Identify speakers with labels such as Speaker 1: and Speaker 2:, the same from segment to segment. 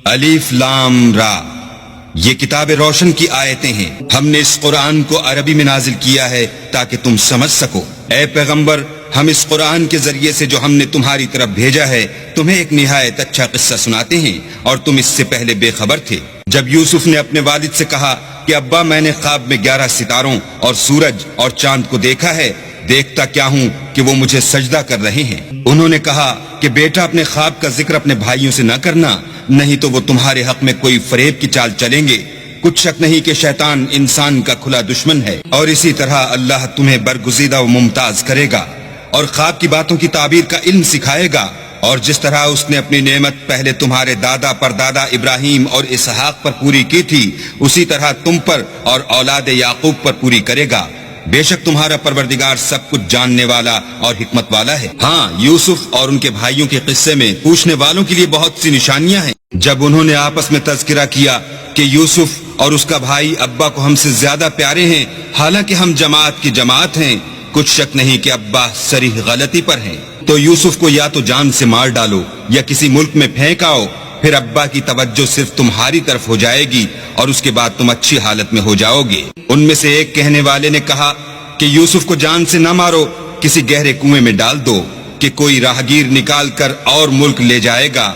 Speaker 1: الف لام را، یہ کتاب روشن کی آیتیں ہیں۔ ہم نے اس قرآن کو عربی میں نازل کیا ہے تاکہ تم سمجھ سکو۔ اے پیغمبر، ہم اس قرآن کے ذریعے سے جو ہم نے تمہاری طرف بھیجا ہے تمہیں ایک نہایت اچھا قصہ سناتے ہیں، اور تم اس سے پہلے بے خبر تھے۔ جب یوسف نے اپنے والد سے کہا کہ ابا، میں نے خواب میں 11 ستاروں اور سورج اور چاند کو دیکھا ہے، دیکھتا کیا ہوں کہ وہ مجھے سجدہ کر رہے ہیں۔ انہوں نے کہا کہ بیٹا، اپنے خواب کا ذکر اپنے بھائیوں سے نہ کرنا، نہیں تو وہ تمہارے حق میں کوئی فریب کی چال چلیں گے۔ کچھ شک نہیں کہ شیطان انسان کا کھلا دشمن ہے، اور اسی طرح اللہ تمہیں برگزیدہ و ممتاز کرے گا اور خواب کی باتوں کی تعبیر کا علم سکھائے گا، اور جس طرح اس نے اپنی نعمت پہلے تمہارے دادا پردادا ابراہیم اور اسحاق پر پوری کی تھی، اسی طرح تم پر اور اولاد یعقوب پر پوری کرے گا۔ بے شک تمہارا پروردگار سب کچھ جاننے والا اور حکمت والا ہے۔ ہاں، یوسف اور ان کے بھائیوں کے قصے میں پوچھنے والوں کے لیے بہت سی نشانیاں ہیں۔ جب انہوں نے آپس میں تذکرہ کیا کہ یوسف اور اس کا بھائی ابا کو ہم سے زیادہ پیارے ہیں، حالانکہ ہم جماعت کی جماعت ہیں، کچھ شک نہیں کہ ابا صریح غلطی پر ہیں، تو یوسف کو یا تو جان سے مار ڈالو یا کسی ملک میں پھینک آؤ، پھر ابا کی توجہ صرف تمہاری طرف ہو جائے گی اور اس کے بعد تم اچھی حالت میں ہو جاؤ گے۔ ان میں سے ایک کہنے والے نے کہا کہ یوسف کو جان سے نہ مارو، کسی گہرے کنویں میں ڈال دو کہ کوئی راہگیر نکال کر اور ملک لے جائے گا،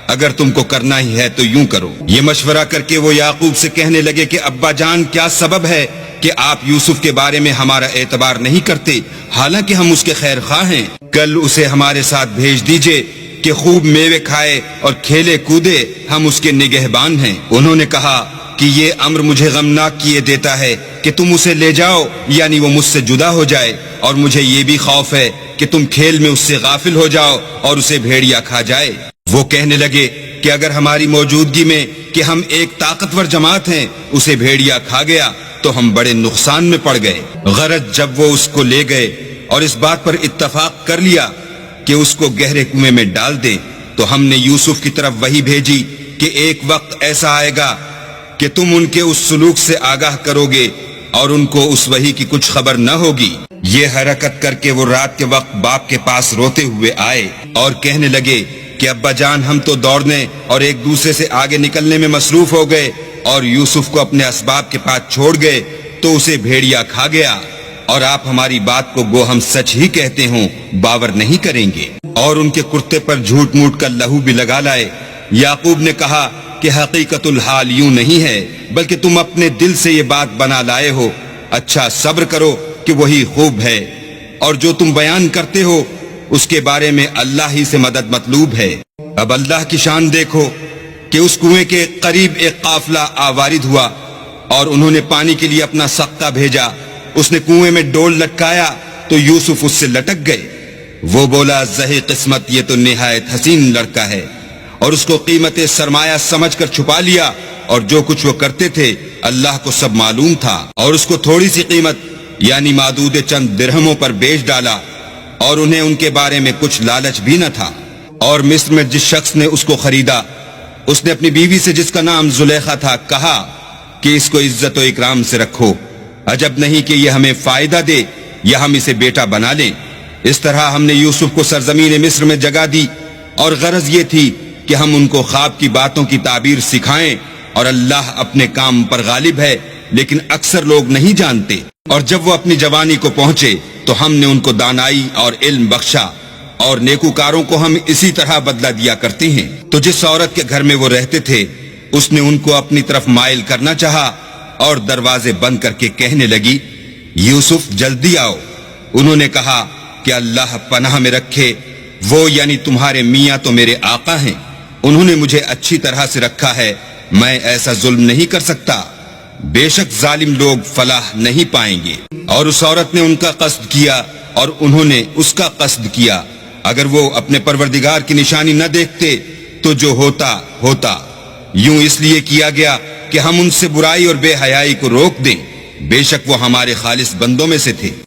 Speaker 1: اگر تم کو کرنا ہی ہے تو یوں کرو۔ یہ مشورہ کر کے وہ یعقوب سے کہنے لگے کہ ابا جان، کیا سبب ہے کہ آپ یوسف کے بارے میں ہمارا اعتبار نہیں کرتے، حالانکہ ہم اس کے خیر خواہ ہیں؟ کل اسے ہمارے ساتھ بھیج دیجئے کہ خوب میوے کھائے اور کھیلے کودے، ہم اس کے نگہبان ہیں۔ انہوں نے کہا کہ یہ امر مجھے غمناک کیے دیتا ہے کہ تم اسے لے جاؤ، یعنی وہ مجھ سے جدا ہو جائے، اور مجھے یہ بھی خوف ہے کہ تم کھیل میں اس سے غافل ہو جاؤ اور اسے بھیڑیا کھا جائے۔ وہ کہنے لگے کہ اگر ہماری موجودگی میں کہ ہم ایک طاقتور جماعت ہیں اسے بھیڑیا کھا گیا تو ہم بڑے نقصان میں پڑ گئے۔ غرض جب وہ اس کو لے گئے اور اس بات پر اتفاق کر لیا کہ اس کو گہرے کنویں میں ڈال دے، تو ہم نے یوسف کی طرف وحی بھیجی کہ ایک وقت ایسا آئے گا کہ تم ان کے اس سلوک سے آگاہ کرو گے اور ان کو اس وحی کی کچھ خبر نہ ہوگی۔ یہ حرکت کر کے وہ رات کے وقت باپ کے پاس روتے ہوئے آئے اور کہنے لگے کہ ابا جان، ہم تو دوڑنے اور ایک دوسرے سے آگے نکلنے میں مصروف ہو گئے اور یوسف کو اپنے اسباب کے پاس چھوڑ گئے تو اسے بھیڑیا کھا گیا، اور آپ ہماری بات کو گو ہم سچ ہی کہتے ہوں باور نہیں کریں گے، اور ان کے کرتے پر جھوٹ موٹ کا لہو بھی لگا لائے۔ یعقوب نے کہا کہ حقیقت الحال یوں نہیں ہے، بلکہ تم اپنے دل سے یہ بات بنا لائے ہو۔ اچھا صبر کرو کہ وہی خوب ہے، اور جو تم بیان کرتے ہو اس کے بارے میں اللہ ہی سے مدد مطلوب ہے۔ اب اللہ کی شان دیکھو کہ اس کنویں کے قریب ایک قافلہ آوارد ہوا اور انہوں نے پانی کے لیے اپنا سقہ بھیجا۔ اس نے کنویں میں ڈول لٹکایا تو یوسف اس سے لٹک گئے۔ وہ بولا، زہی قسمت، یہ تو نہایت حسین لڑکا ہے، اور اس کو قیمت سرمایہ سمجھ کر چھپا لیا، اور جو کچھ وہ کرتے تھے اللہ کو سب معلوم تھا، اور اس کو تھوڑی سی قیمت یعنی معدود چند درہموں پر بیچ ڈالا، اور انہیں ان کے بارے میں کچھ لالچ بھی نہ تھا۔ اور مصر میں جس شخص نے اس کو خریدا، اس نے اپنی بیوی سے جس کا نام زلیخا تھا کہا کہ اس کو عزت و اکرام سے رکھو، عجب نہیں کہ یہ ہمیں فائدہ دے یا ہم اسے بیٹا بنا لیں۔ اس طرح ہم نے یوسف کو سرزمین مصر میں جگہ دی، اور غرض یہ تھی کہ ہم ان کو خواب کی باتوں کی تعبیر سکھائیں، اور اللہ اپنے کام پر غالب ہے، لیکن اکثر لوگ نہیں جانتے۔ اور جب وہ اپنی جوانی کو پہنچے تو ہم نے ان کو دانائی اور علم بخشا، اور نیکوکاروں کو ہم اسی طرح بدلہ دیا کرتے ہیں۔ تو جس عورت کے گھر میں وہ رہتے تھے اس نے ان کو اپنی طرف مائل کرنا چاہا، اور دروازے بند کر کے کہنے لگی، یوسف جلدی آؤ۔ انہوں نے کہا کہ اللہ پناہ میں رکھے، وہ یعنی تمہارے میاں تو میرے آقا ہیں، انہوں نے مجھے اچھی طرح سے رکھا ہے، میں ایسا ظلم نہیں کر سکتا، بے شک ظالم لوگ فلاح نہیں پائیں گے۔ اور اس عورت نے ان کا قصد کیا اور انہوں نے اس کا قصد کیا۔ اگر وہ اپنے پروردگار کی نشانی نہ دیکھتے تو جو ہوتا ہوتا، یوں اس لیے کیا گیا کہ ہم ان سے برائی اور بے حیائی کو روک دیں، بے شک وہ ہمارے خالص بندوں میں سے تھے۔